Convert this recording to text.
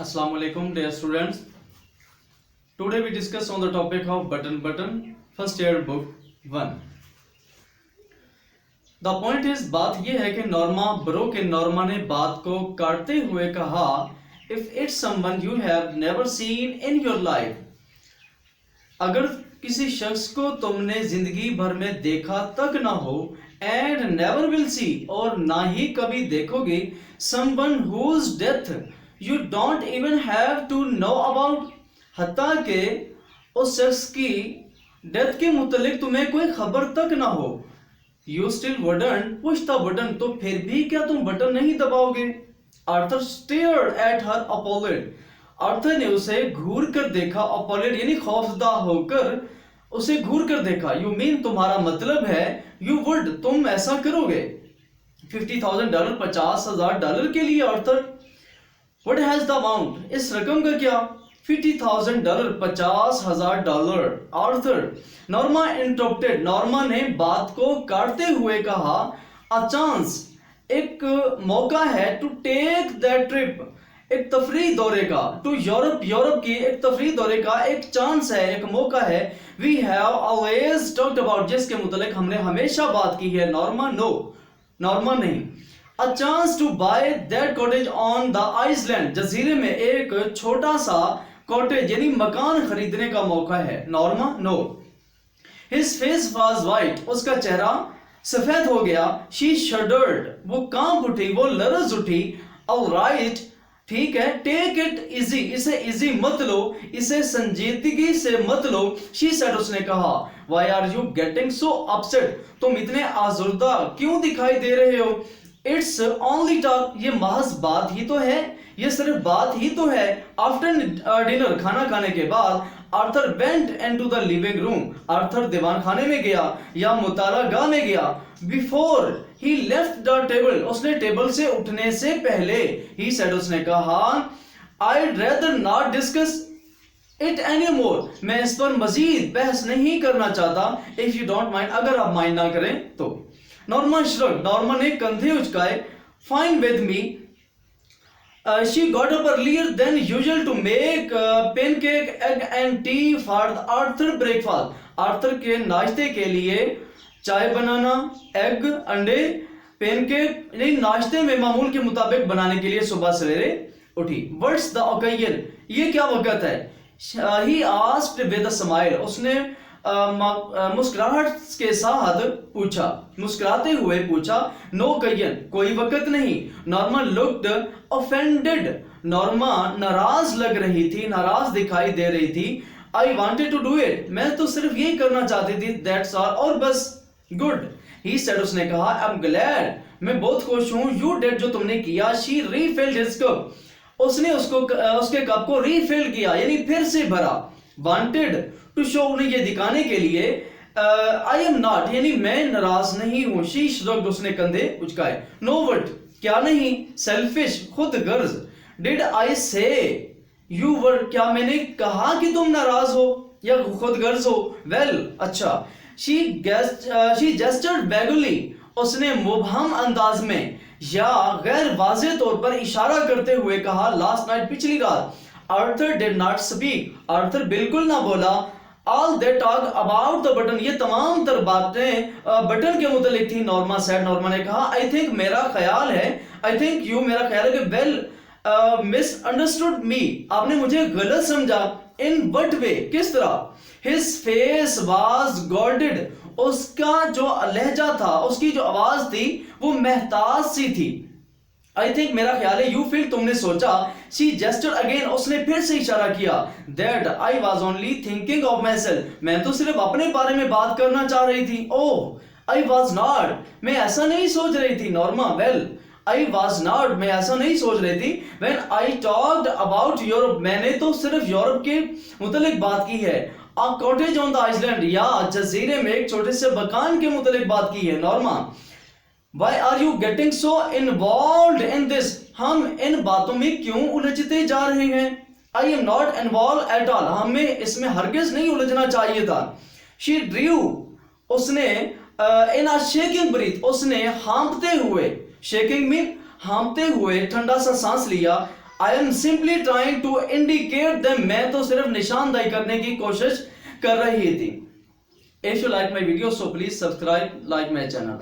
Assalamu alaikum dear students. Today we discuss on the topic of button first year book 1. The point is बात ये है कि Norma bro के Norma ने बात को काटते हुए कहा if it's someone you have never seen in your life, अगर किसी शख्स को तुमने जिंदगी भर में देखा तक ना हो and never will see और ना ही कभी देखोगे someone whose death you don't even have to know about, हत्ता के उस शख्स की डेथ के मुतलिक तुम्हें कोई खबर तक ना हो, you still wouldn't push the button, तो फिर भी क्या तुम बटन नहीं दबाओगे। Arthur stared at her appalled, Arthur ने उसे घूर कर देखा, appalled यानी खौफजदा होकर उसे घूर कर देखा। You mean तुम्हारा मतलब है you would, तुम ऐसा करोगे। $50,000 $50,000 के लिए Arthur. What has the amount, इस रकम का क्या। $50,000 $50,000 आर्थर। नॉर्मा इंटरप्टेड, नॉर्मा ने बात को काटते हुए कहा a chance, एक मौका है to take that trip, एक तफरी दौरे का, to यूरोप, यूरोप की एक तफरी दौरे का एक चांस है, एक मौका है। we have always talked about, जिसके मुतल्लिक हमने हमेशा बात की है। नॉर्मा नो, नॉर्मा नहीं। A chance to buy that cottage on the island, जजीरे में एक छोटा सा कॉटेज यानी मकान खरीदने का मौका है। नॉर्मा नो। His face was white, उसका चेहरा सफेद हो गया। She shuddered, वो कांप उठी, वो लरज उठी। All right, ठीक है। Take it easy, इसे easy मत लो, इसे संजीदगी से मत लो। She said, उसने कहा। Why are you getting so upset, तुम इतने आजुर्दा क्यों दिखाई दे रहे हो। It's only talk, ये महज बात ही तो है, ये सिर्फ बात ही तो है। After dinner, खाना खाने के बाद Arthur went into the living room, Arthur दीवान खाने में गया या मुतालागाह में गया। Before he left the table, उसने टेबल से उठने से पहले he said, उसने कहा I'd rather not discuss it anymore, मैं इस पर मजीद बहस नहीं करना चाहता। If you don't mind, अगर आप माइंड ना करें तो। नॉर्मा श्रग, नॉर्मा ने कंधे उचकाए। Fine with me, she got up earlier than usual to make pancake, egg and tea for Arthur breakfast, Arthur के नाश्ते के लिए चाय बनाना, एग अंडे, पेनकेक नहीं नाश्ते में मामूल के मुताबिक बनाने के लिए सुबह सवेरे उठी। What's the occasion, ये क्या वक्त है। He asked with a smile, उसने मुस्कुराहट के साथ पूछा, मुस्कुराते हुए पूछा। नो कयन, कोई वक्त नहीं। नॉर्मा लुक्ड ऑफेंडेड, नॉर्मा नाराज लग रही थी, नाराज दिखाई दे रही थी। I wanted to do it, मैं तो सिर्फ यही करना चाहती थी। दैट्स ऑल, और बस। गुड, ही सेड, उसने कहा। आई एम ग्लैड, मैं बहुत खुश हूं। यू डिड, जो तुमने किया। शी रीफिल्ड हिज कप, उसने उसके कप को रीफिल किया यानी फिर से भरा। वांटेड टू शो, उन्हें ये दिखाने के लिए। आई एम नॉट, यानी मैं नाराज नहीं हूं। शी श्रग्ड, उसने कंधे उचकाए। नो वट, क्या नहीं। सेल्फिश, खुद गर्ज। डिड आई से यू वर, क्या मैंने कहा कि तुम नाराज हो या खुद गर्ज हो। वेल, अच्छा। शी जेस्चर्ड वैगुली, उसने मुबहम अंदाज में या गैर वाज़ेह तौर पर इशारा करते हुए कहा। लास्ट नाइट, पिछली रात। Arthur did not speak, Arthur बिल्कुल ना बोला। All they talk about the button, ये तमाम तर बातें बटन के मुतालिक थी। नॉर्मा सेड, नॉर्मा ने कहा। I think, मेरा ख्याल है। I think you, मेरा ख्याल है कि well misunderstood me, आपने मुझे गलत समझा। In what way, किस तरह। His face was guarded, उसका जो लहजा था, उसकी जो आवाज थी वो महताज सी थी। आई थिंक, मेरा ख्याल है। यू फील, तुमने सोचा। शी जेस्चर्ड अगेन, उसने फिर से इशारा किया। That I was only thinking of my self, मैं तो सिर्फ अपने बारे में बात करना चाह रही थी। ओह, आई वॉज नॉट, मैं ऐसा नहीं सोच रही थी। Norma, well, I was not, मैं ऐसा नहीं सोच रही थी। When I talked about Europe, मैंने तो सिर्फ यूरोप के मुतलिक बात की है। अ कॉटेज ऑन द आइलैंड, या जजीरे में एक छोटे से मकान के मुतलिक बात की है। Norma, Why are you getting so involved in this? हम इन बातों में क्यों उलझते जा रहे हैं। I am not involved at all, हमें इसमें हरगिज नहीं उलझना चाहिए था। She drew, उसने in a shaking breath, उसने हाँफते हुए, shaking mean हाँफते हुए ठंडा सा सांस लिया। I am simply trying to indicate them, मैं तो सिर्फ निशानदाही करने की कोशिश कर रही थी। If you like my video so please subscribe, like my channel.